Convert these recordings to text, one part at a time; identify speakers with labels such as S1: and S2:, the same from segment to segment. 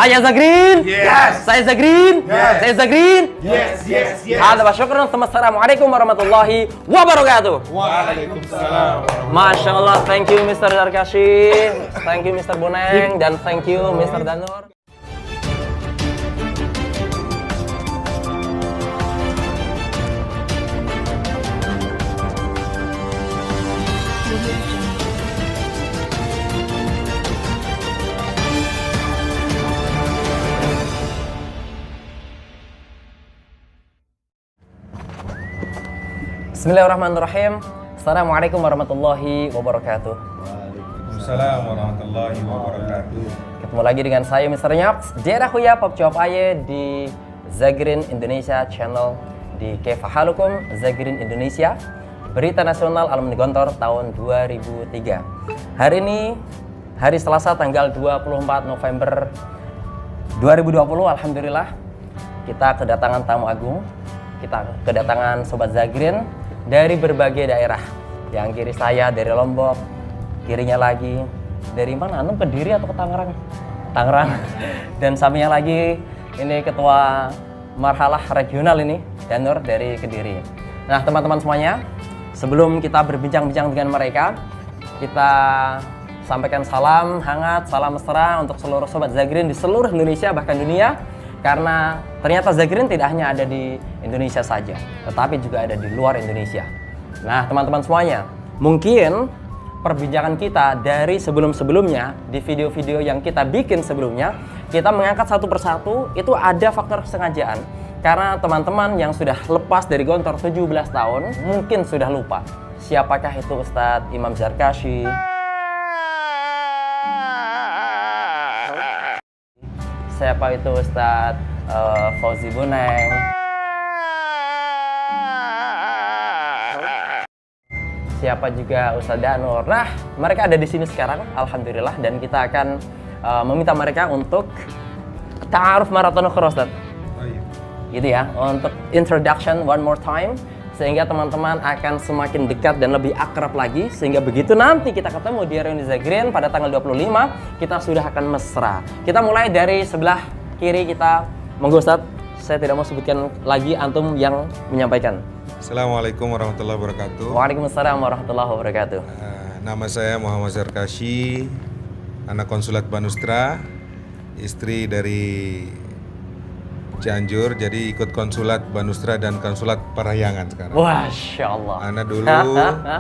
S1: Saya Zagrin.
S2: Yes.
S1: Saya Zagrin.
S2: Yes.
S1: Saya Zagrin.
S2: Yes, yes, yes.
S1: Hada wa syukran. Assalamualaikum warahmatullahi wabarakatuh.
S2: Waalaikumsalam.
S1: Masya Allah, thank you Mr. Zarkashi, thank you Mr. Boneng, dan thank you Mr. Danur. Bismillahirrahmanirrahim. Assalamualaikum warahmatullahi wabarakatuh.
S2: Waalaikumsalam warahmatullahi wabarakatuh.
S1: Ketemu lagi dengan saya Mr. Nyoks, Jerahuya Pop Jawab Aye di Zagrin Indonesia Channel di Kefahalukum Zagrin Indonesia, Berita Nasional Alumni Gontor tahun 2003. Hari ini hari Selasa tanggal 24 November 2020. Alhamdulillah kita kedatangan tamu agung, kita kedatangan Sobat Zagrin dari berbagai daerah. Yang kiri saya dari Lombok, kirinya lagi dari mana? Antum Kediri atau ke Tangerang? Tangerang. Dan sampingnya lagi ini ketua marhalah regional ini, Danur dari Kediri. Nah, teman-teman semuanya, sebelum kita berbincang-bincang dengan mereka, kita sampaikan salam hangat, salam mesra untuk seluruh Sobat Zagrin di seluruh Indonesia bahkan dunia. Karena ternyata Zagrin tidak hanya ada di Indonesia saja, tetapi juga ada di luar Indonesia. Nah, teman-teman semuanya, mungkin perbincangan kita dari sebelum-sebelumnya, di video-video yang kita bikin sebelumnya, kita mengangkat satu persatu, itu ada faktor kesengajaan. Karena teman-teman yang sudah lepas dari Gontor 17 tahun, mungkin sudah lupa siapakah itu Ustadz Imam Zarkashi, siapa itu Ustadz Fauzi Boneng, siapa juga Ustadz Danur. Nah, mereka ada di sini sekarang, alhamdulillah, dan kita akan meminta mereka untuk ta'aruf maraton ukhra, Ustadz.
S2: Oh iya.
S1: Gitu ya, untuk introduction one more time, sehingga teman-teman akan semakin dekat dan lebih akrab lagi, sehingga begitu nanti kita ketemu di Reuni Zagrin pada tanggal 25, kita sudah akan mesra. Kita mulai dari sebelah kiri kita, monggo Ustadz, saya tidak mau sebutkan lagi, antum yang menyampaikan.
S2: Assalamualaikum warahmatullahi wabarakatuh.
S1: Waalaikumsalam warahmatullahi wabarakatuh.
S2: Nama saya Muhammad Zarkashi, anak konsulat Banustra, istri dari Cianjur, jadi ikut konsulat Banustra dan konsulat Parahyangan sekarang.
S1: Masya Allah.
S2: Anak dulu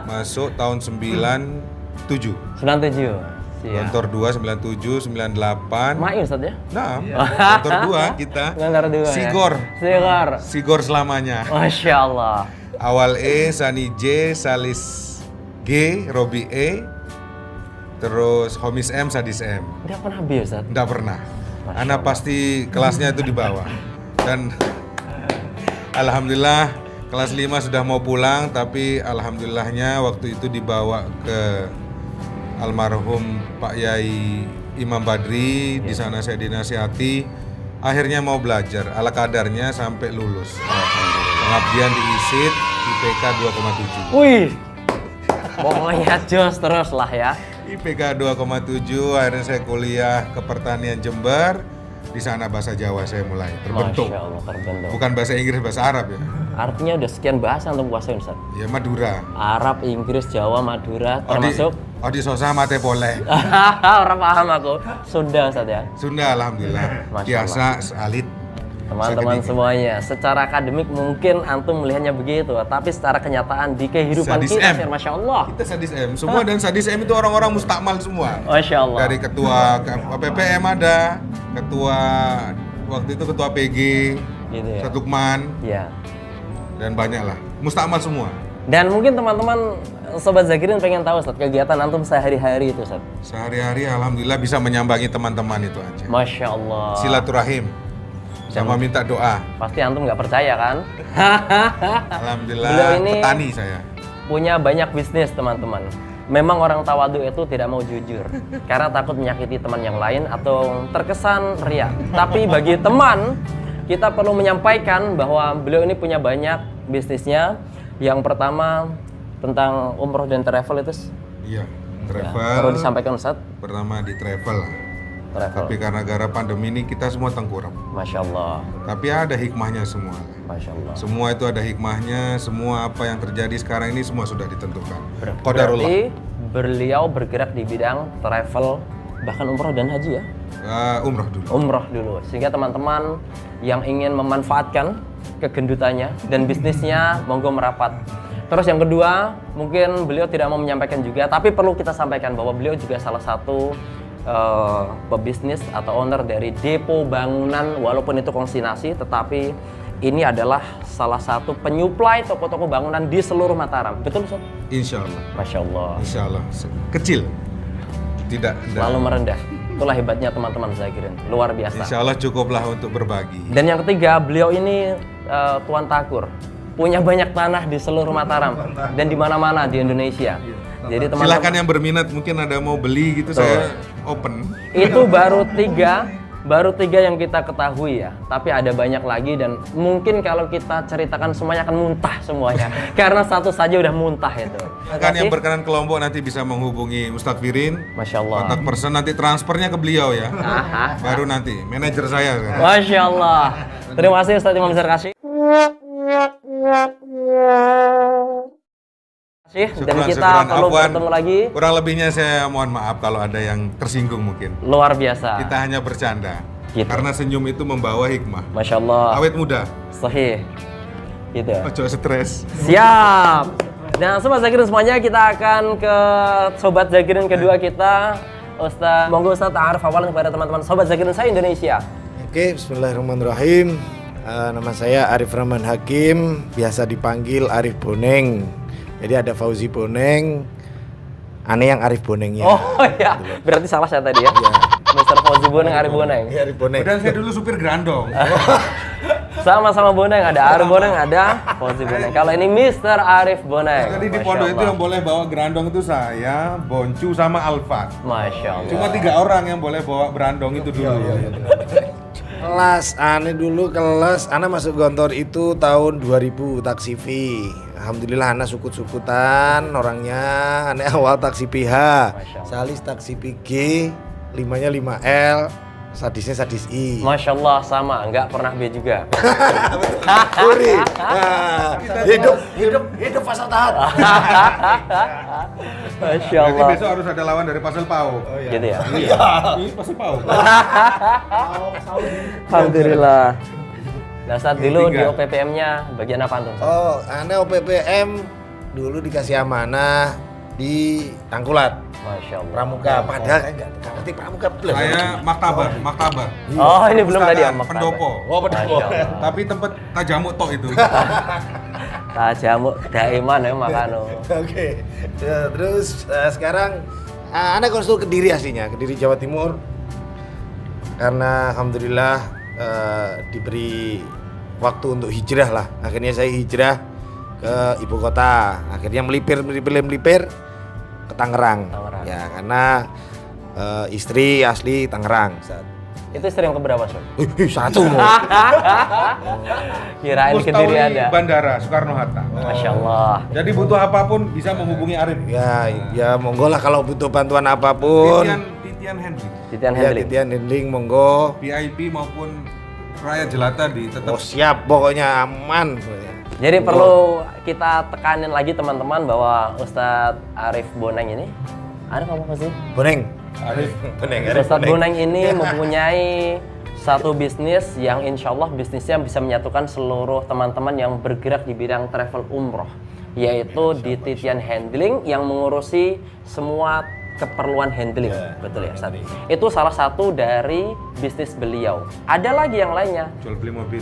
S2: masuk tahun 97.
S1: 97.
S2: Gontor 2, 97, 98.
S1: Main Ustadz ya?
S2: Nah, Gontor 2 kita.
S1: Gontor 2
S2: Sigor.
S1: Sigor.
S2: Sigor selamanya.
S1: Masya Allah.
S2: Awal E, Sani J, Salis G, Robi E, terus Homis M, Sadis M.
S1: Nggak pernah habis Ustadz?
S2: Nggak pernah.
S1: Masya
S2: Anak
S1: Allah.
S2: pasti kelasnya itu di bawah. Dan alhamdulillah kelas 5 sudah mau pulang, tapi alhamdulillahnya waktu itu dibawa ke almarhum Pak Yai Imam Badri. Di sana saya dinasihati, akhirnya mau belajar ala kadarnya sampai lulus. Pengabdian di ISID, IPK 2,7.
S1: Wih, pokoknya jos terus lah ya.
S2: IPK 2,7, akhirnya saya kuliah ke pertanian Jember. Di sana bahasa Jawa saya mulai terbentuk.
S1: Masya Allah, terbentuk.
S2: Bukan bahasa Inggris, bahasa Arab ya.
S1: Artinya udah sekian bahasa untuk kuasain Ustaz.
S2: Ya Madura.
S1: Arab, Inggris, Jawa, Madura, termasuk
S2: Odi Sosa Mate Pole.
S1: orang paham aku. Sudah Ustaz ya.
S2: Sunda alhamdulillah.
S1: Masya
S2: Biasa salit.
S1: Teman-teman
S2: Sekedikit.
S1: semuanya, secara akademik mungkin antum melihatnya begitu, tapi secara kenyataan di kehidupan
S2: Sadis
S1: kita,
S2: M.
S1: Masya Allah.
S2: Kita sadis M. Semua dan sadis M itu orang-orang mustakmal semua.
S1: Masya Allah.
S2: Dari ketua PPM ada, ketua waktu itu ketua PG,
S1: Gitu ya.
S2: Setukman,
S1: Ya.
S2: dan banyak lah. Mustakmal semua.
S1: Dan mungkin teman-teman Sobat Zagrin pengen tahu Ustaz, kegiatan antum sehari-hari itu Ustaz.
S2: Sehari-hari alhamdulillah bisa menyambangi teman-teman itu aja.
S1: Masya Allah.
S2: Silaturahim. Sama minta doa.
S1: Pasti antum nggak percaya kan?
S2: Alhamdulillah
S1: Beliau ini
S2: petani saya.
S1: punya banyak bisnis teman-teman. Memang orang tawadu itu tidak mau jujur karena takut menyakiti teman yang lain atau terkesan riya. Tapi bagi teman, kita perlu menyampaikan bahwa beliau ini punya banyak bisnisnya. Yang pertama tentang umroh dan travel itu
S2: Iya,
S1: ya,
S2: travel.
S1: perlu disampaikan Ustaz.
S2: Pertama di travel. Tapi karena gara pandemi ini kita semua tengkurap.
S1: Masya Allah.
S2: Tapi ada hikmahnya semua.
S1: Masya Allah.
S2: Semua itu ada hikmahnya, semua apa yang terjadi sekarang ini semua sudah ditentukan.
S1: Berarti beliau bergerak di bidang travel, bahkan umroh dan haji ya?
S2: Umroh dulu.
S1: Umroh dulu. Sehingga teman-teman yang ingin memanfaatkan kegendutannya dan bisnisnya, monggo merapat. Terus yang kedua, mungkin beliau tidak mau menyampaikan juga, tapi perlu kita sampaikan bahwa beliau juga salah satu pebisnis atau owner dari depo bangunan, walaupun itu konsinasi, tetapi ini adalah salah satu penyuplai toko-toko bangunan di seluruh Mataram. Betul, Ustaz?
S2: Insya Allah.
S1: Masya Allah.
S2: Insya Allah. Kecil. Tidak.
S1: Lalu merendah. Itulah hebatnya teman-teman Zakirin. Luar biasa.
S2: Insya Allah cukuplah untuk berbagi.
S1: Dan yang ketiga, beliau ini Tuan Takur. Punya banyak tanah di seluruh Mataram dan di mana-mana di Indonesia. Jadi teman-teman,
S2: silakan yang berminat, mungkin ada mau beli gitu, saya open.
S1: Itu baru tiga yang kita ketahui ya. Tapi ada banyak lagi dan mungkin kalau kita ceritakan semuanya akan muntah semuanya. Karena satu saja udah muntah itu.
S2: Kan yang berkenan ke Lombok nanti bisa menghubungi Ustadz Firin.
S1: Masya Allah.
S2: Kontak person, nanti transfernya ke beliau ya. Baru nanti, manajer saya.
S1: Masya Allah. Terima kasih Ustadz Imam Zarkashi. Dan kita perlu bertemu lagi.
S2: Kurang lebihnya saya mohon maaf kalau ada yang tersinggung mungkin.
S1: Luar biasa.
S2: Kita hanya bercanda.
S1: Gitu.
S2: Karena senyum itu membawa hikmah.
S1: Masya Allah.
S2: Awet muda.
S1: Sahih. Gitu.
S2: Ojo stres.
S1: Siap. Nah, Sobat Zakirin semuanya, kita akan ke Sobat Zakirin kedua kita. Ustaz, monggo Ustaz ta'aruf awalan kepada teman-teman Sobat Zakirin saya Indonesia.
S3: Oke, bismillahirrahmanirrahim. Nama saya Arif Rahman Hakim, biasa dipanggil Arif Boneng. Jadi ada Fauzi Boneng, aneh yang Arif Bonengnya.
S1: Oh ya, berarti salah saya tadi ya? Mr. Fauzi Boneng, Arif Boneng.
S3: Iya, Arif Boneng.
S2: Dan saya dulu supir grandong.
S1: Sama-sama Boneng, ada Arif Boneng, ada Fauzi Boneng. Kalau ini Mr. Arif Boneng.
S2: Tadi di pondok itu yang boleh bawa grandong itu saya, Boncu sama Alfat.
S1: Masya Allah.
S2: Cuma 3 orang yang boleh bawa brandong itu dulu.
S3: Kelas, aneh dulu kelas, Ana masuk gontor itu tahun 2000 taksi V. Alhamdulillah Ana sukut-sukutan orangnya, aneh awal taksi PH, Salis taksi PG, 5-nya 5L, sadisnya sadis I.
S1: Masya Allah, sama, nggak pernah B juga.
S3: Uri, nah, hidup pasal tahan.
S1: Masya
S2: Berarti
S1: Allah.
S2: besok harus ada lawan dari Pasel Pau.
S1: Gitu ya?
S2: Iya. Ini Pasel Pau.
S1: Alhamdulillah. Nah, saat dulu di
S2: Tiga.
S1: OPPM-nya bagian apa tuh?
S3: Oh, aneh OPPM dulu dikasih amanah di Tangkulat,
S1: Masya Allah.
S3: Pramuka. Padahal enggak ngerti Pramuka belum.
S2: Saya maktabah.
S1: Oh, ini belum tadi ya?
S2: Ustadzah, pendopo.
S3: Oh, pendopo.
S1: Masya Allah.
S2: Tapi tempat tajamuk tok itu.
S1: Tajamuk daiman ya makano.
S3: Oke. Ya, terus sekarang Ana konsul Kediri aslinya, Kediri Jawa Timur. Karena alhamdulillah diberi waktu untuk hijrah lah. Akhirnya saya hijrah ke ibu kota. Akhirnya melipir ke Tangerang.
S1: Tangerang.
S3: Ya, karena istri asli Tangerang.
S1: Itu istri yang keberapa, Sob?
S3: Satu.
S1: Kirain Kediri ada.
S2: Bandara Soekarno-Hatta.
S1: Masya Allah.
S2: Jadi butuh apapun bisa menghubungi Arif.
S3: Ya monggo lah kalau butuh bantuan apapun.
S2: Titian handling.
S1: Titian
S3: Ya,
S1: handling.
S3: titian handling monggo.
S2: VIP maupun rakyat jelata di tetap.
S3: Oh siap, pokoknya aman.
S1: Jadi perlu kita tekanin lagi teman-teman bahwa Ustadz Arif Boneng ini, Arif apa sih?
S3: Boneng.
S2: Arif.
S3: Boneng.
S1: Ustadz Boneng ini mempunyai satu bisnis yang insya Allah bisnisnya bisa menyatukan seluruh teman-teman yang bergerak di bidang travel umroh, yaitu di titian handling yang mengurusi semua keperluan handling. Betul ya Ustadz? Itu salah satu dari bisnis beliau. Ada lagi yang lainnya.
S2: Jual beli mobil.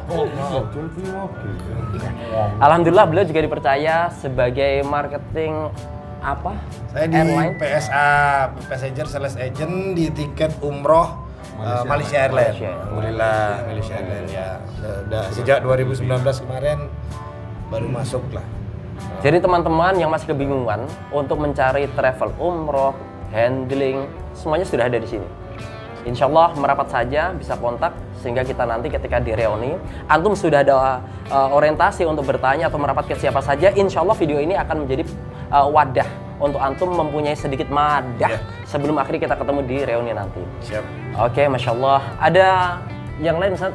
S2: Jual beli mobil.
S1: Alhamdulillah beliau juga dipercaya sebagai marketing apa?
S3: Saya di
S1: Airline.
S3: PSA, Passenger Sales Agent di tiket umroh Malaysia Airlines.
S1: Malaysia.
S3: Alhamdulillah Malaysia Airlines ya. Udah sejak 2019 kemarin baru masuk lah.
S1: Jadi teman-teman yang masih kebingungan untuk mencari travel umroh, handling, semuanya sudah ada di sini. Insya Allah merapat saja, bisa kontak sehingga kita nanti ketika di reuni, antum sudah ada orientasi untuk bertanya atau merapat ke siapa saja. Insya Allah video ini akan menjadi wadah untuk antum mempunyai sedikit madah sebelum akhirnya kita ketemu di reuni nanti.
S3: Siap.
S1: Oke, Masya Allah. Ada yang lain, Ustaz?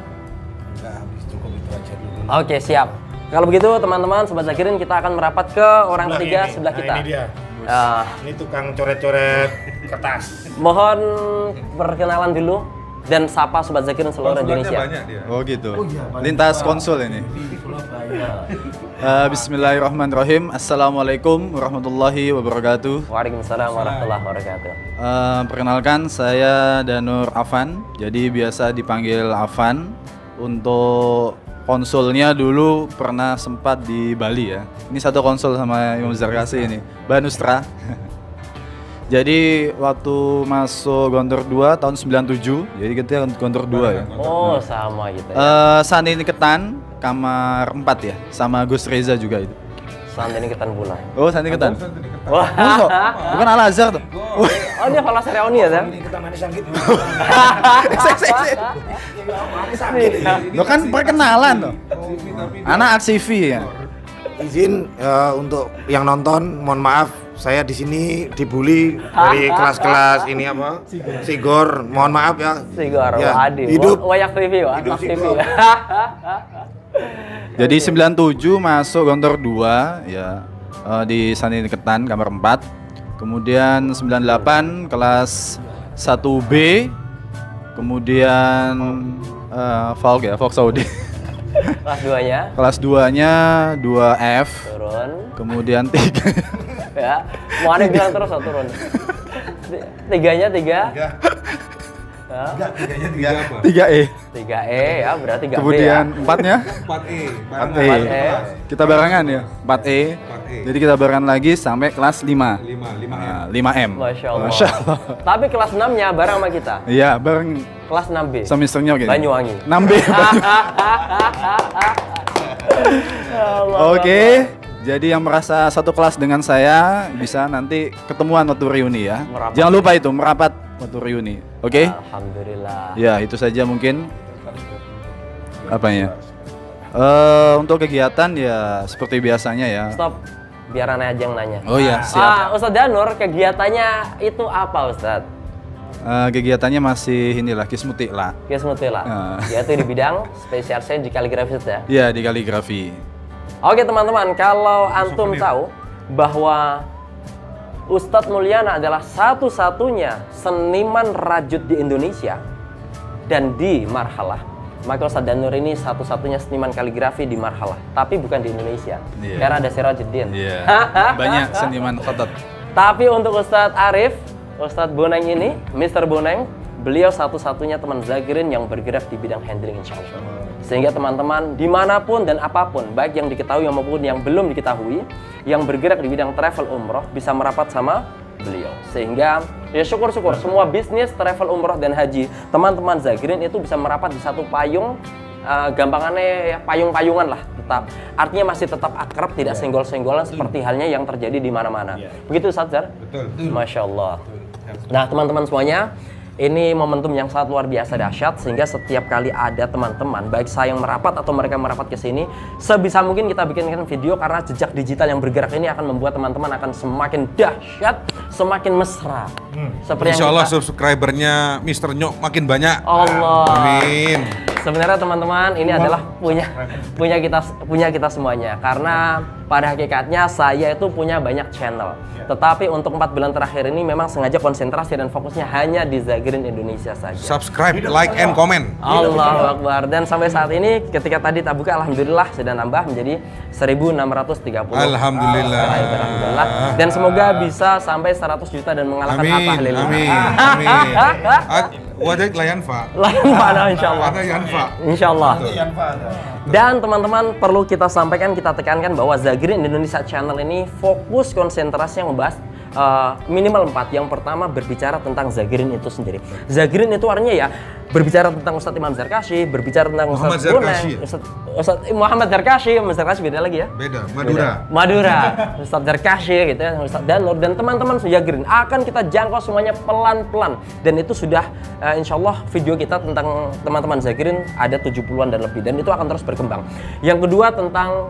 S3: Enggak, habis cukup itu aja dulu.
S1: Oke, siap. Kalau begitu teman-teman Sobat Zakirin, kita akan merapat ke orang ketiga sebelah kita.
S3: Ini dia.
S1: Ah,
S3: Ini tukang coret-coret kertas.
S1: mohon perkenalan dulu dan sapa Sobat Zakirin seluruh
S2: Konsulatnya
S1: Indonesia.
S2: banyak dia.
S4: Oh gitu. Lintas konsul ini. Bismillahirrahmanirrahim. Assalamualaikum warahmatullahi wabarakatuh.
S1: Waalaikumsalam warahmatullahi wabarakatuh.
S4: Perkenalkan, saya Danur Afan. Jadi biasa dipanggil Afan. Untuk konsulnya dulu pernah sempat di Bali ya. Ini satu konsul sama Imam Zarkasi ini, Banustra. Jadi waktu masuk Gontor 2 tahun 97, jadi kita Gontor 2 ya.
S1: Oh, sama gitu ya.
S4: Sandi Ketan, kamar 4 ya, sama Gus Reza juga itu.
S1: Sampai ini ketan pula.
S4: Oh, Sandi Ketan.
S1: Wah.
S4: Oh, bukan Al Azhar tuh.
S1: Oh, dia falas reuni ya, Sam?
S3: Ini kita manis sakit.
S4: Lo kan perkenalan tuh. Anak aksivi ya.
S3: Izin untuk yang nonton, mohon maaf saya di sini dibully dari kelas-kelas ini apa? Sigor, mohon maaf ya.
S1: Sigor,
S3: Ya,
S1: Adi.
S3: hidup.
S1: Wayak TV,
S3: Hidup
S1: Anak TV.
S3: Sigor.
S4: Jadi 97 masuk Gontor 2 ya, di Sandi Ketan kamar 4. Kemudian 98 kelas 1B. Kemudian Falk ya, Falk Saudi.
S1: Kelas 2-nya
S4: Kelas 2-nya 2F.
S1: turun.
S4: Kemudian 3.
S1: Ya. Mau aneh bilang terus, turun. Tiganya 3. Ya.
S2: Tiga apa?
S4: 3E.
S1: 3E ya, berarti 3B
S4: Kemudian
S1: ya.
S4: 4-nya
S2: 4E.
S4: 4E.
S1: 4E.
S4: Kita barengan ya, 4E.
S2: 4E.
S4: Jadi kita barengan lagi sampai kelas 5.
S2: 5M.
S4: Nah, 5M.
S1: Masya Allah.
S4: Masya Allah.
S1: Tapi kelas 6-nya bareng sama kita.
S4: Iya, bareng
S1: Kelas 6B.
S4: semesternya gitu.
S1: Banyuwangi.
S4: 6B. Oke. Jadi yang merasa satu kelas dengan saya bisa nanti ketemuan waktu reuni ya.
S1: Merapat.
S4: Jangan lupa itu merapat waktu reuni. Oke?
S1: Alhamdulillah.
S4: Ya, itu saja mungkin. Apanya? Untuk kegiatan ya seperti biasanya ya.
S1: Stop. Biar aneh aja yang nanya.
S4: Oh iya, siap.
S1: Ustadz Danur, kegiatannya itu apa Ustadz?
S4: Kegiatannya masih inilah kismuti lah.
S1: Kismutila, yaitu di bidang spesialisasi di kaligrafi ya.
S4: Iya, di kaligrafi.
S1: Oke teman-teman, kalau antum tahu bahwa Ustadz Mulyana adalah satu-satunya seniman rajut di Indonesia dan di Marhalah, maka Ustadz Danur ini satu-satunya seniman kaligrafi di Marhalah, tapi bukan di Indonesia,
S4: Iya.
S1: karena ada Sirajuddin.
S4: Iya. Banyak seniman khotot.
S1: Tapi untuk Ustadz Arif, Ustadz Boneng ini, Mr. Boneng, beliau satu-satunya teman Zakirin yang bergerak di bidang handling insya Allah. Sehingga teman-teman dimanapun dan apapun, baik yang diketahui maupun yang belum diketahui, yang bergerak di bidang travel umroh bisa merapat sama beliau. Sehingga ya syukur-syukur semua bisnis travel umroh dan haji teman-teman Zakirin itu bisa merapat di satu payung, gampangannya ya payung-payungan lah tetap. Artinya masih tetap akrab, tidak senggol-senggolan seperti halnya yang terjadi di mana-mana. Begitu Ustadz Zar?
S2: Betul.
S1: Masya Allah. Nah teman-teman semuanya, ini momentum yang sangat luar biasa dahsyat sehingga setiap kali ada teman-teman baik saya yang merapat atau mereka merapat ke sini, sebisa mungkin kita bikinkan video karena jejak digital yang bergerak ini akan membuat teman-teman akan semakin dahsyat, semakin mesra. Seperti
S2: Insya
S1: yang
S2: Allah
S1: kita,
S2: subscribernya Mr. Nyok makin banyak.
S1: Allah.
S2: Amin.
S1: Sebenarnya teman-teman ini adalah punya kita semuanya karena pada hakikatnya saya itu punya banyak channel. Tetapi untuk 4 bulan terakhir ini memang sengaja konsentrasi dan fokusnya hanya di Zakirin Indonesia saja.
S2: Subscribe, like, and comment.
S1: Allahu Akbar. Dan sampai saat ini ketika tadi tak buka alhamdulillah sudah nambah menjadi 1.630.
S2: Alhamdulillah.
S1: Alhamdulillah. Dan semoga bisa sampai 100 juta dan mengalahkan
S2: Amin,
S1: apa halillah.
S2: amin, amin. Wadah layan Pak.
S1: Lain mana insyaallah.
S2: Ada yang Pak.
S1: Insyaallah. Dan teman-teman perlu kita sampaikan, kita tekankan bahwa Zakirin Indonesia Channel ini fokus konsentrasinya membahas minimal 4. Yang pertama berbicara tentang Zakirin itu sendiri. Zakirin itu artinya ya berbicara tentang Ustadz Imam Zarkashi, berbicara tentang
S2: Muhammad
S1: Ustadz Boneng,
S2: Zarkashi.
S1: Ustadz Muhammad Zarkashi, Muhammad Zarkashi beda lagi ya?
S2: Beda, Madura.
S1: Madura, Ustadz Zarkashi gitu ya, Ustadz Danur dan teman-teman Zagrin akan kita jangkau semuanya pelan-pelan dan itu sudah insya Allah video kita tentang teman-teman Zagrin ada 70-an dan lebih dan itu akan terus berkembang. Yang kedua tentang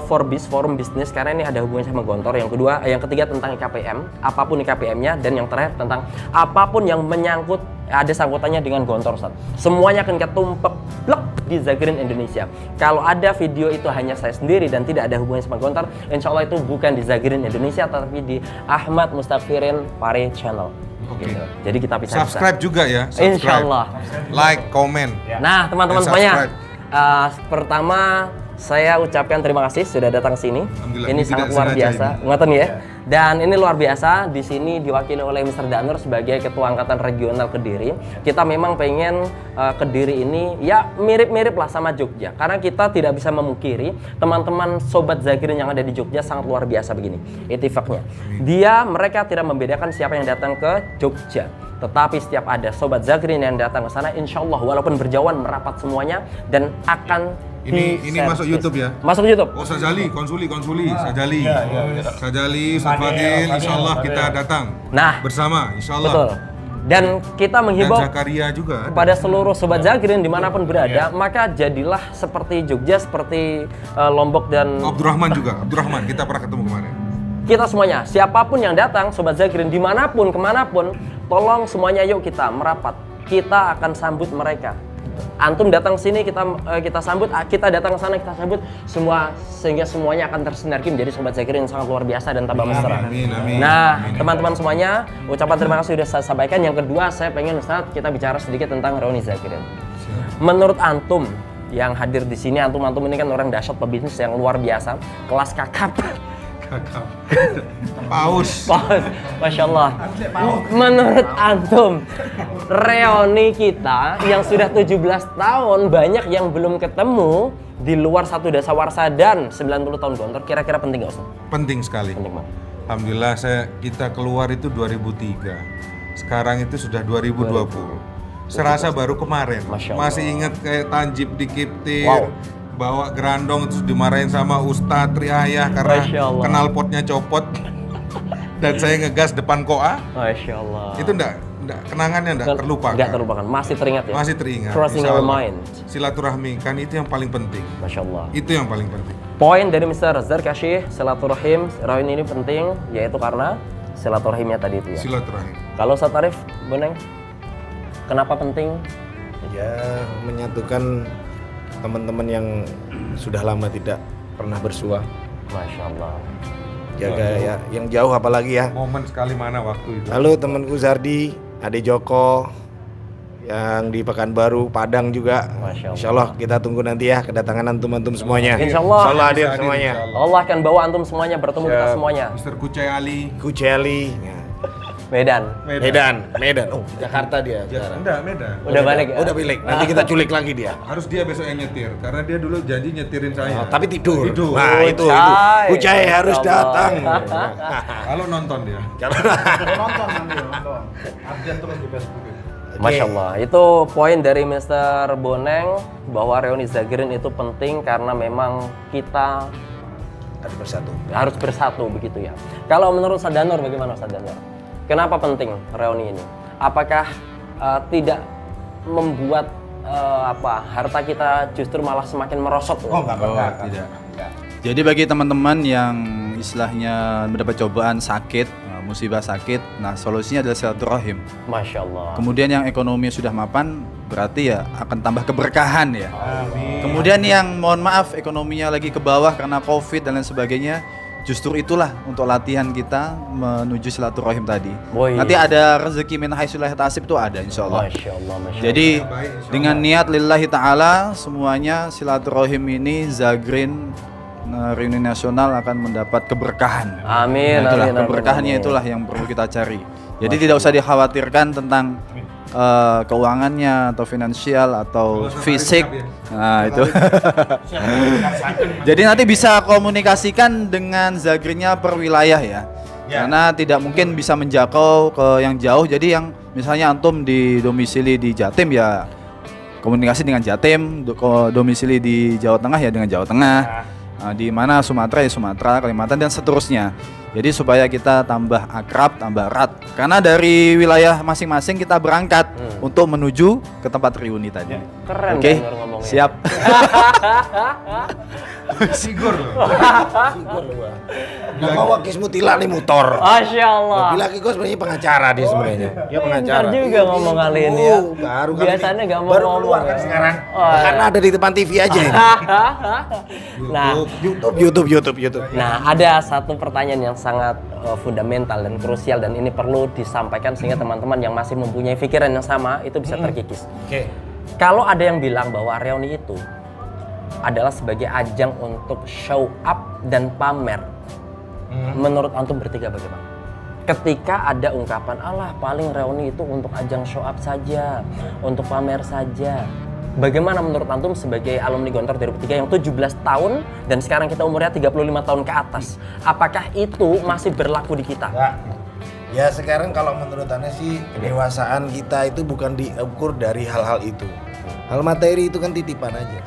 S1: Forbis, forum bisnis karena ini ada hubungannya sama Gontor. Yang ketiga tentang IKPM, apapun IKPM-nya dan yang terakhir tentang apapun yang menyangkut ada sangkutannya dengan Gontor Ustaz. Semuanya akan kita tumpek blek di Zagrin Indonesia. Kalau ada video itu hanya saya sendiri dan tidak ada hubungannya sama Gontor, insya Allah itu bukan di Zagrin Indonesia tapi di Ahmad Mustafirin Pare Channel.
S2: Oke.
S1: Gitu. Jadi kita bisa
S2: Subscribe juga ya. Subscribe.
S1: Insya Allah.
S2: Like, comment.
S1: Nah teman-teman
S2: Dan
S1: semuanya,
S2: subscribe.
S1: pertama saya ucapkan terima kasih sudah datang sini.
S2: Alhamdulillah,
S1: Ini
S2: ini
S1: sangat
S2: tidak
S1: luar
S2: sengaja
S1: biasa,
S2: ini.
S1: ngoten ya. Dan ini luar biasa. Di sini diwakili oleh Mr. Danur sebagai Ketua Angkatan Regional Kediri. Kita memang pengen Kediri ini ya mirip-mirip lah sama Jogja. Karena kita tidak bisa memungkiri teman-teman sobat Zagrin yang ada di Jogja sangat luar biasa begini. Itifaknya. Mereka tidak membedakan siapa yang datang ke Jogja. Tetapi setiap ada sobat Zagrin yang datang ke sana, insya Allah walaupun berjauhan merapat semuanya dan akan
S2: Ini masuk YouTube ya?
S1: Masuk YouTube.
S2: Oh Sajali, konsuli, Sajali. Sajali, Ustaz Fadil, insya Allah kita datang.
S1: Nah,
S2: bersama, insya Allah.
S1: Betul. Dan kita
S2: Dan
S1: menghimbau
S2: Zakaria juga ada.
S1: kepada seluruh sobat Zagrin dimanapun berada, maka jadilah seperti Jogja, seperti Lombok dan
S2: Abdurrahman juga, Abdurrahman kita pernah ketemu kemarin.
S1: kita semuanya. Siapapun yang datang, sobat Zagrin dimanapun, kemanapun, tolong semuanya yuk kita merapat. Kita akan sambut mereka. Antum datang sini kita sambut, kita datang ke sana kita sambut semua sehingga semuanya akan tersinergi menjadi sobat Zagrin yang sangat luar biasa dan tambah mesra.
S2: Amin.
S1: Nah, teman-teman semuanya, ucapan terima kasih sudah saya sampaikan. Yang kedua, saya pengen Ustaz kita bicara sedikit tentang reuni Zagrin. Menurut antum yang hadir di sini, antum ini kan orang dahsyat pebisnis yang luar biasa, kelas kakap.
S2: Paus.
S1: Masya Allah. Menurut antum, reuni kita yang sudah 17 tahun banyak yang belum ketemu di luar satu dasawarsa dan 90 tahun Gontor, kira-kira penting nggak Ustaz?
S2: Penting sekali.
S1: Penting banget.
S2: Alhamdulillah kita keluar itu 2003. Sekarang itu sudah 2020. Serasa baru kemarin.
S1: Masya Allah.
S2: Masih ingat kayak Tanjib di Kiptir.
S1: Wow.
S2: Bawa gerandong terus dimarahin sama Ustadz Riayah karena
S1: Masya Allah.
S2: knalpotnya copot. Dan saya ngegas depan koa.
S1: Masya Allah.
S2: Itu kenangannya enggak terlupakan.
S1: Nggak terlupakan, masih teringat ya?
S2: Masih teringat.
S1: Crossing
S2: Insya
S1: our
S2: Allah.
S1: mind.
S2: Silaturahmi kan itu yang paling penting.
S1: Masya Allah.
S2: Itu yang paling penting.
S1: Poin dari Mr. Zarkashi, silaturahim, reuni ini penting, yaitu karena silaturahimnya tadi itu ya.
S2: Silaturahim.
S1: Kalau Ustaz Arif, Boneng, kenapa penting?
S3: Ya, menyatukan teman-teman yang sudah lama tidak pernah bersua.
S1: Masya Allah.
S3: Jaga ya, yang jauh apalagi ya.
S2: Momen sekali mana waktu itu.
S3: Lalu temanku Zardi, Ade Joko, yang di Pekanbaru, Padang juga.
S1: Masya Allah.
S3: Insya Allah kita tunggu nanti ya kedatangan antum-antum semuanya.
S1: Insya Allah.
S3: hadir
S2: Bisa
S3: semuanya.
S2: insya Allah.
S1: Allah akan bawa antum semuanya bertemu kita semuanya.
S2: Mr. Kucai Ali.
S3: Kuceli.
S1: Medan.
S3: Medan. Oh, Jakarta dia sekarang.
S2: Enggak, Medan.
S1: Udah balik ya?
S3: Udah balik. Nanti kita culik lagi dia.
S2: Harus dia besok yang nyetir karena dia dulu janji nyetirin saya.
S3: Oh, tapi tidur.
S2: Tidur.
S3: Nah, itu.
S1: Kucai.
S3: Kucai harus
S1: Masya Allah.
S3: datang.
S2: Kalau nonton dia.
S1: Masya Allah. Itu poin dari Mr. Boneng bahwa reuni Zagrin itu penting karena memang kita
S3: Harus bersatu.
S1: harus bersatu begitu ya. Kalau menurut Ustaz Danur bagaimana Ustaz Danur? Kenapa penting reuni ini? Apakah tidak membuat harta kita justru malah semakin merosot?
S2: Tidak.
S4: Jadi bagi teman-teman yang istilahnya mendapat cobaan sakit, musibah sakit, nah solusinya adalah silaturahim.
S1: Masya Allah.
S4: Kemudian yang ekonomi sudah mapan, berarti ya akan tambah keberkahan ya.
S2: Amin.
S4: Kemudian yang mohon maaf ekonominya lagi ke bawah karena COVID dan lain sebagainya, justru itulah untuk latihan kita menuju silaturahim tadi.
S1: Oh iya.
S4: Nanti ada rezeki min haitsu la yahtasib itu ada insya Allah.
S1: Masya Allah. Masya Allah.
S4: Jadi
S2: Baik, insya
S4: dengan niat lillahi ta'ala semuanya silaturahim ini Zagrin reuni nasional akan mendapat keberkahan.
S1: Amin.
S4: Nah, itulah
S1: amin,
S4: keberkahannya
S1: amin.
S4: itulah yang perlu kita cari. Jadi tidak usah dikhawatirkan tentang keuangannya atau finansial atau
S2: Kalau Ustaz
S4: fisik.
S2: Arif siap ya?
S4: Nah, itu. Jadi nanti bisa komunikasikan dengan Zagrinnya per wilayah ya. Karena tidak mungkin bisa menjangkau ke yang jauh. Jadi yang misalnya antum di domisili di Jatim ya komunikasi dengan Jatim, domisili di Jawa Tengah ya dengan Jawa Tengah, di mana Sumatera ya Sumatera, Kalimantan dan seterusnya. Jadi supaya kita tambah akrab, tambah erat. Karena dari wilayah masing-masing kita berangkat untuk menuju ke tempat reuni tadi.
S1: Keren
S4: Oke,
S1: Danur ngomongnya.
S4: siap.
S2: Sigur loh.
S3: Nggak bawa Kis Mutila nih motor.
S1: Masya Allah.
S3: Bila Kiko sebenarnya pengacara dia sebenarnya. Dia pengacara.
S1: Pintar juga ngomong kali ini ya.
S3: Baru kali
S1: Biasanya
S3: ini.
S1: nggak mau
S3: Baru
S1: ngomong.
S3: keluar kan sekarang.
S1: Oh,
S3: Karena ada di depan TV aja ini.
S1: Nah,
S3: YouTube.
S1: nah ada satu pertanyaan yang sangat fundamental dan krusial dan ini perlu disampaikan sehingga teman-teman yang masih mempunyai pikiran yang sama itu bisa terkikis.
S3: Oke.
S1: Kalau ada yang bilang bahwa reuni itu adalah sebagai ajang untuk show up dan pamer, menurut antum bertiga bagaimana? Ketika ada ungkapan, alah paling reuni itu untuk ajang show up saja, untuk pamer saja. Bagaimana menurut antum sebagai alumni Gontor 2003 yang 17 tahun dan sekarang kita umurnya 35 tahun ke atas? Apakah itu masih berlaku di kita?
S3: Ya sekarang kalau menurut Anda sih kedewasaan kita itu bukan diukur dari hal-hal itu. Hal materi itu kan titipan aja.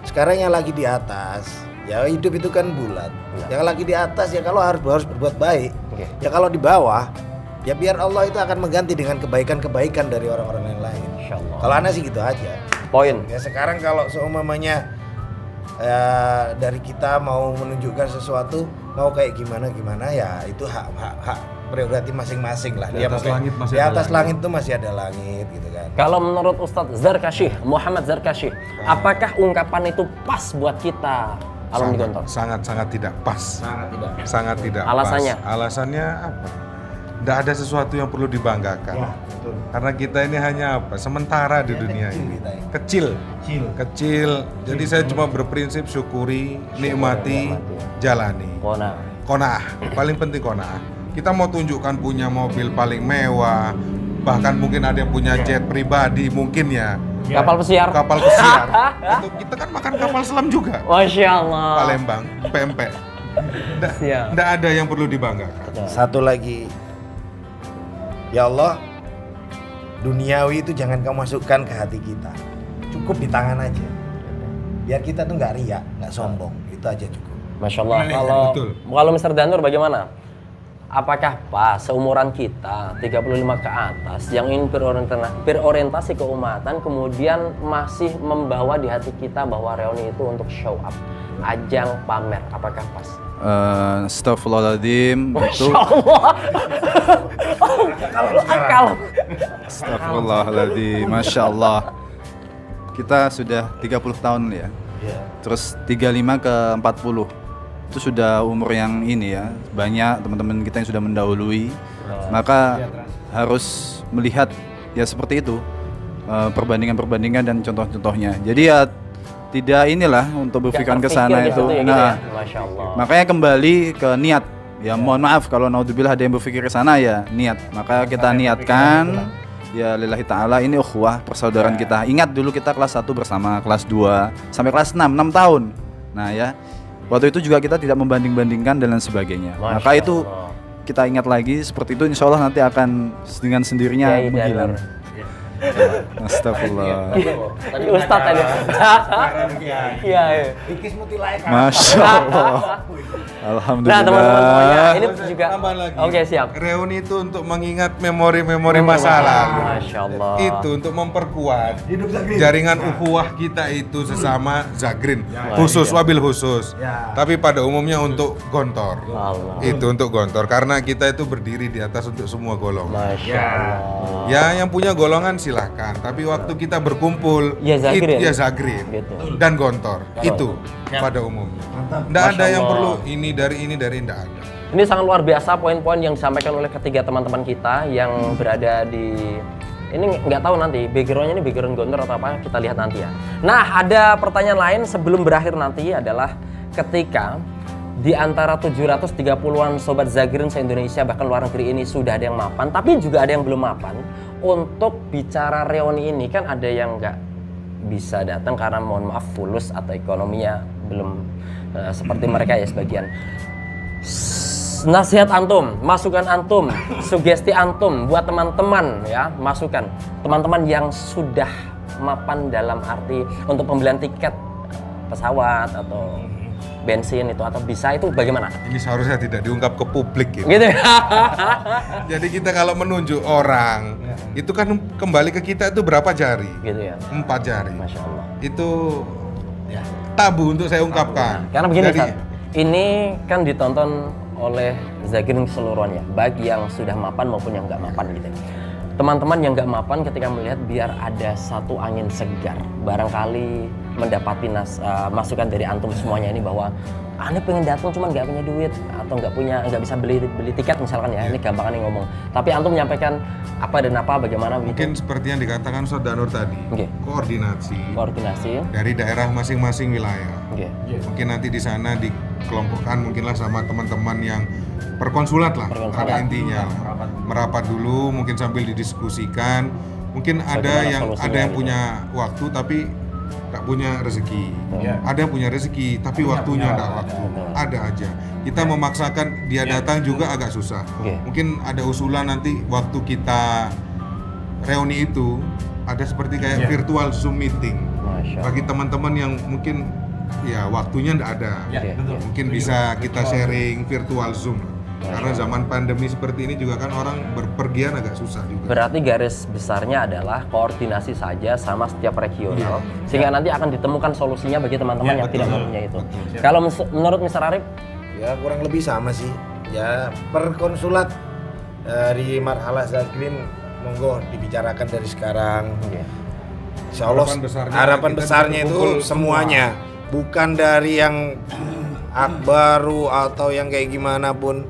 S3: Sekarang yang lagi di atas, ya hidup itu kan bulat. Yang lagi di atas ya kalau harus berbuat baik. Ya kalau di bawah, ya biar Allah itu akan mengganti dengan kebaikan-kebaikan dari orang-orang yang lain.
S1: Insyaallah.
S3: Kalau Anda sih gitu aja.
S1: Poin.
S3: Ya sekarang kalau seumpamanya dari kita mau menunjukkan sesuatu mau kayak gimana ya itu hak prerogatif masing-masing lah.
S2: Di atas langit masih
S3: di
S2: ada
S3: atas
S2: langit.
S3: langit tuh masih ada langit gitu kan.
S1: Kalau menurut Ustadz Zarkasyih, Muhammad Zarkasyih, apakah ungkapan itu pas buat kita alumni Gontor?
S2: Sangat tidak pas. Sangat tidak
S1: Alasannya?
S2: pas. Alasannya apa? Tidak ada sesuatu yang perlu dibanggakan.
S3: Betul.
S2: Karena kita ini hanya apa? Sementara di dunia ini. Kecil. Jadi saya cuma berprinsip syukuri, nikmati, jalani. Qanaah. Paling penting qanaah. Kita mau tunjukkan punya mobil paling mewah, bahkan mungkin ada yang punya jet pribadi mungkin ya.
S1: Kapal pesiar.
S2: Itu kita kan makan kapal selam juga.
S1: Masya Allah.
S2: Palembang, pempek.
S1: Siap.
S2: Nggak ada yang perlu dibanggakan.
S3: Satu lagi, ya Allah, duniawi itu jangan kamu masukkan ke hati kita. Cukup di tangan aja. Biar kita tuh nggak riak, nggak sombong. Itu aja cukup.
S1: Masya Allah.
S2: Betul.
S1: Kalau Mr. Danur bagaimana? Apakah pas seumuran kita 35 ke atas yang ingin berorientasi keumatan kemudian masih membawa di hati kita bahwa reuni itu untuk show up, ajang pamer, apakah pas?
S4: Astagfirullahaladzim itu.
S1: Akal.
S4: Astagfirullahaladzim, Masya Allah. Kita sudah 30 tahun ya. Terus 35 ke 40 itu sudah umur yang ini ya, banyak teman-teman kita yang sudah mendahului, maka harus melihat ya seperti itu perbandingan-perbandingan dan contoh-contohnya. Jadi ya tidak inilah untuk berpikiran ke sana itu. Nah,
S1: Masya Allah.
S4: makanya kembali ke niat. Ya mohon maaf kalau naudzubillah ada yang berpikir ke sana ya niat. Maka kita niatkan ya lillahi ta'ala ini ukhuwah persaudaraan kita. Ingat dulu kita kelas 1 bersama, kelas 2 sampai kelas 6 tahun. Nah ya, waktu itu juga kita tidak membanding-bandingkan dan lain sebagainya.
S1: Masya
S4: Maka itu
S1: Allah.
S4: kita ingat lagi seperti itu, insya Allah nanti akan dengan sendirinya
S1: Kiai
S4: menghilang.
S1: Danur.
S4: Astagfirullah.
S1: Tadi Ustadz tadi. Iya.
S3: Ikis mutilai kan.
S4: Masya Allah.
S1: Nah
S4: Alhamdulillah.
S1: teman-teman semuanya ini juga.
S2: Tambah lagi.
S1: Oke siap.
S2: Reuni itu untuk mengingat memori-memori masa lalu.
S1: Masya Allah.
S2: Itu untuk memperkuat jaringan ukhuwah kita itu sesama Zagrin, khusus wabil khusus. Tapi pada umumnya untuk Gontor.
S1: Allah.
S2: Itu untuk Gontor karena kita itu berdiri di atas untuk semua golongan.
S1: Masya Allah.
S2: Ya yang punya golongan silahkan, tapi waktu kita berkumpul
S1: Ya, Zagrin.
S2: ya Zagrin
S1: Gitu.
S2: dan Gontor itu pada umumnya. Nggak ada
S1: Masya
S2: yang
S1: Allah.
S2: perlu ini dari nggak ada.
S1: Ini sangat luar biasa poin-poin yang disampaikan oleh ketiga teman-teman kita yang berada di ini nggak tahu nanti backgroundnya ini background Gontor atau apa, kita lihat nanti ya. Nah ada pertanyaan lain sebelum berakhir nanti adalah ketika di antara 730-an sobat Zagrin se-Indonesia bahkan luar negeri ini sudah ada yang mapan, tapi juga ada yang belum mapan. Untuk bicara reuni ini kan ada yang nggak bisa datang karena mohon maaf fulus atau ekonominya belum seperti mereka ya sebagian. Nasihat antum, masukan antum, sugesti antum buat teman-teman ya, masukan teman-teman yang sudah mapan dalam arti untuk pembelian tiket pesawat atau bensin itu atau bisa itu bagaimana?
S2: Ini seharusnya tidak diungkap ke publik gitu.
S1: Gitu ya.
S2: Jadi kita kalau menunjuk orang, itu kan kembali ke kita itu berapa jari?
S1: Gitu ya.
S2: 4 jari.
S1: Masya Allah.
S2: Itu tabu untuk saya ungkapkan.
S1: Karena begini,
S2: Jadi,
S1: Ustaz, ini kan ditonton oleh Zakirin keseluruhannya, baik yang sudah mapan maupun yang nggak mapan gitu. Teman-teman yang nggak mapan ketika melihat biar ada satu angin segar, barangkali mendapati masukan dari antum semuanya ini bahwa Anda pengen datang cuman nggak punya duit atau nggak bisa beli tiket misalkan ya, ini gampangan yang ngomong. Tapi antum menyampaikan apa dan apa, bagaimana
S2: mungkin
S1: gitu.
S2: seperti yang dikatakan Ustaz Danur tadi,
S1: Oke. Koordinasi.
S2: dari daerah masing-masing wilayah.
S1: Oke.
S2: Mungkin nanti di sana dikelompokkan mungkinlah sama teman-teman yang perkonsulat lah pada intinya. Merapat dulu, mungkin sambil didiskusikan. Mungkin ada yang
S1: gitu.
S2: punya waktu tapi nggak punya rezeki. Ada yang punya rezeki tapi waktunya nggak waktu. Ada aja. Kita memaksakan dia datang juga agak susah. Mungkin ada usulan nanti waktu kita reuni itu ada seperti kayak virtual Zoom meeting. Bagi teman-teman yang mungkin ya waktunya nggak ada. Mungkin bisa kita sharing virtual Zoom. Karena zaman pandemi seperti ini juga kan orang berpergian agak susah juga.
S1: Berarti garis besarnya adalah koordinasi saja sama setiap regional, sehingga nanti akan ditemukan solusinya bagi teman-teman yang tidak mempunyai itu. Kalau menurut Mr. Arif?
S3: Ya kurang lebih sama sih. Ya perkonsulat dari marhalah Zakirin monggo dibicarakan dari sekarang. Insya Allah harapan besarnya itu semuanya, bukan dari yang baru atau yang kayak gimana pun.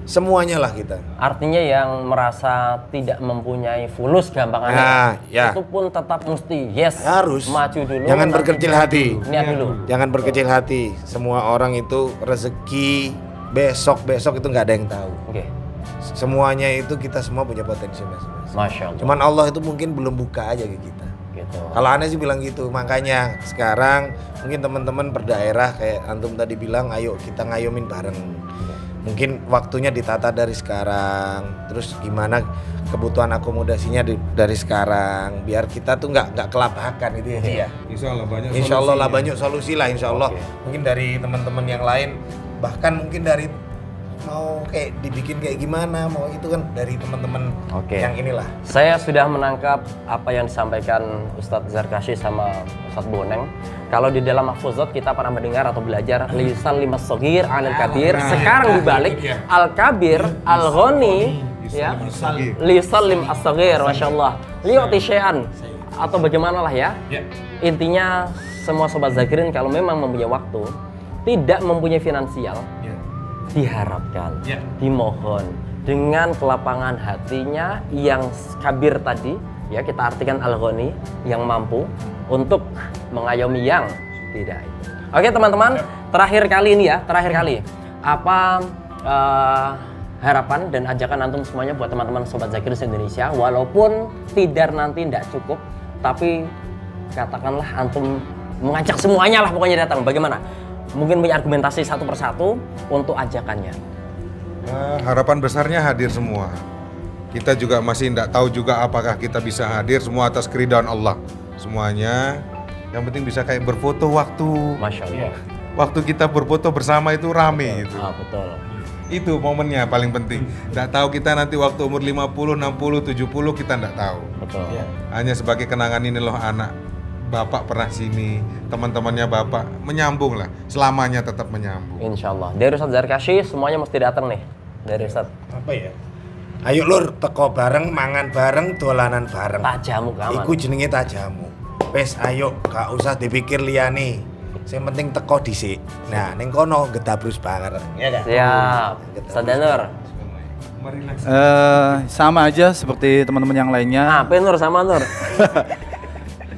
S3: Semuanya lah kita.
S1: Artinya yang merasa tidak mempunyai fulus gampangannya, itu pun tetap mesti harus maju dulu.
S3: Jangan berkecil hati.
S1: Niat dulu.
S3: Jangan berkecil hati. Semua orang itu rezeki besok itu nggak ada yang tahu. Semuanya itu kita semua punya potensi masing-masing.
S1: Masya Allah.
S3: Cuman Allah itu mungkin belum buka aja ke kita. Gitu. Kalau aneh sih bilang gitu. Makanya sekarang mungkin teman-teman berdaerah kayak antum tadi bilang, ayo kita ngayomin bareng. Mungkin waktunya ditata dari sekarang, terus gimana kebutuhan akomodasinya dari sekarang, biar kita tuh nggak kelabakan itu ya.
S2: Insya
S3: Allah lah banyak solusi lah, insya Allah. Mungkin dari teman-teman yang lain, bahkan mungkin dari mau kayak dibikin kayak gimana, mau itu kan dari teman-teman yang inilah.
S1: Saya sudah menangkap apa yang disampaikan Ustadz Zarkashi sama Ustadz Boneng. Kalau di dalam Mahfuzat kita pernah mendengar atau belajar lisan limas sogir anil kabir. Sekarang dibalik al kabir al ghani ya lisan lim as-sogir, masya Allah. Liuti syai'an atau bagaimana lah ya. Intinya semua sobat Zakirin kalau memang mempunyai waktu, tidak mempunyai finansial, diharapkan, dimohon dengan kelapangan hatinya yang kabir tadi, ya kita artikan al-ghani, yang mampu untuk mengayomi yang tidak. Oke teman-teman, terakhir kali apa harapan dan ajakan antum semuanya buat teman-teman sobat Zakirin Indonesia, walaupun tidar nanti tidak cukup, tapi katakanlah antum mengajak semuanya lah pokoknya datang. Bagaimana? Mungkin punya argumentasi satu persatu untuk ajakannya.
S2: Harapan besarnya hadir semua. Kita juga masih tidak tahu juga apakah kita bisa hadir semua atas keridhaan Allah. Semuanya, yang penting bisa kayak berfoto waktu.
S1: Masya Allah.
S2: Waktu kita berfoto bersama itu rame gitu.
S1: Betul.
S2: Itu momennya paling penting. Tidak tahu kita nanti waktu umur 50, 60, 70 kita tidak tahu.
S1: Betul.
S2: Hanya sebagai kenangan ini loh anak. Bapak pernah sini, teman-temannya Bapak menyambung lah, selamanya tetap menyambung.
S1: Insya Allah. Dari Ustadz Zarkashi semuanya mesti datang nih. Dari Ustadz.
S3: Apa ya? Ayo lur, teko bareng, mangan bareng, dolanan bareng.
S1: Tajamu kaman.
S3: Iku jenenge tajamu. Wes ayo, gak usah dipikir liyane. Yang penting teko dhisik. Nah, ning kono gedabrus bareng. Ya kan?
S1: Siap. Ustadz Danur.
S4: Sama aja seperti teman-teman yang lainnya.
S1: Apa Nur sama Nur?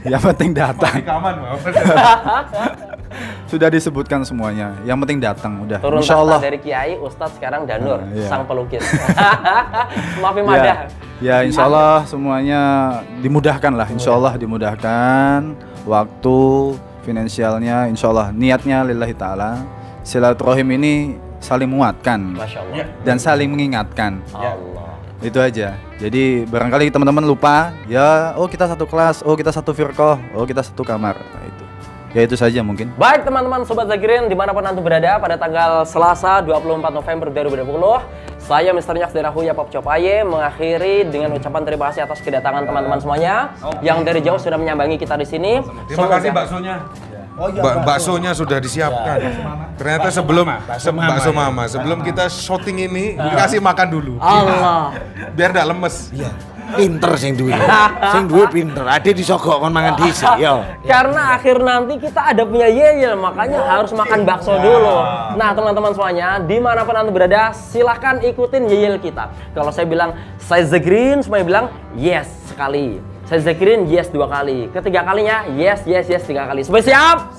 S4: Yang penting datang. Sudah disebutkan semuanya. Yang penting datang udah.
S1: Turun
S4: Insya Allah.
S1: dari Kiai, Ustadz sekarang Danur,
S4: Iya.
S1: sang pelukis. Maafin madah.
S4: Ya Insya Allah semuanya dimudahkan lah. Insya Allah dimudahkan. Waktu, finansialnya, Insya Allah niatnya lillahi ta'ala. Silaturahim ini saling menguatkan
S1: Masya Allah.
S4: dan saling mengingatkan.
S1: Allah.
S4: Itu aja. Jadi barangkali teman-teman lupa, ya oh kita satu kelas, oh kita satu firqah, oh kita satu kamar. Nah, itu. Ya itu saja mungkin.
S1: Baik teman-teman Sobat Zakirin, dimanapun Antum berada pada tanggal Selasa 24 November 2020, saya Mr. Nyox dari Huya Pop Chop Aye mengakhiri dengan ucapan terima kasih atas kedatangan teman-teman semuanya yang dari jauh sudah menyambangi kita di sini.
S2: Terima kasih baksonya. Baksonya sudah disiapkan. Ternyata sebelum bakso mama, sebelum kita syuting ini dikasih makan dulu.
S1: Allah.
S2: Biar enggak lemes.
S3: Iya. Pinter sing duwe. Sing duwe pinter. Ade disogok kon mangan dhisik, yo.
S1: Karena akhir nanti kita ada punya yeyel, makanya harus makan bakso dulu. Nah teman-teman semuanya, dimanapun Anda berada, silahkan ikutin yeyel kita. Kalau saya bilang saya Zakirin, semuanya bilang yes sekali. Saya Zakirin, yes 2 kali. Ketiga kalinya, yes 3 kali. Semua siap?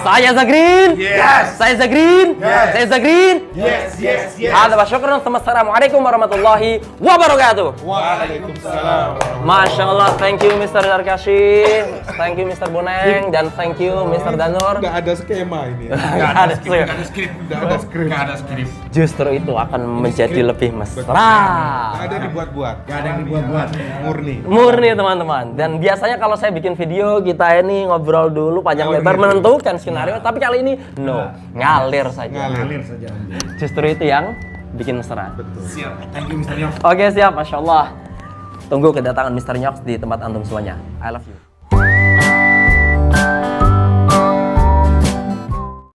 S1: Saya Zakirin.
S2: Yes.
S1: Saya Zakirin.
S2: Yes.
S1: Saya Zakirin.
S2: Yes.
S1: Hada wa syukran. Assalamualaikum warahmatullahi wabarakatuh.
S2: Waalaikumsalam.
S1: Masya Allah, thank you Mr. Darkashi, thank you Mr. Boneng, dan thank you Mr. Danur.
S2: Enggak ada skema ini.
S1: Nggak ada
S2: Enggak ada skrip.
S1: Justru itu akan menjadi lebih mesra.
S2: Enggak ada dibuat-buat. Enggak ada yang dibuat-buat. Murni.
S1: Murni teman-teman. Dan biasanya kalau saya bikin video kita ini ngobrol dulu panjang lebar menentukan skenario, tapi kali ini no, ngalir saja.
S2: Ngalir saja.
S1: Justru itu yang bikin mesra.
S2: Siap. Thank you Mr. Nyox.
S1: Oke siap, Masya Allah. Tunggu kedatangan Mr. Nyox di tempat antum semuanya. I love you.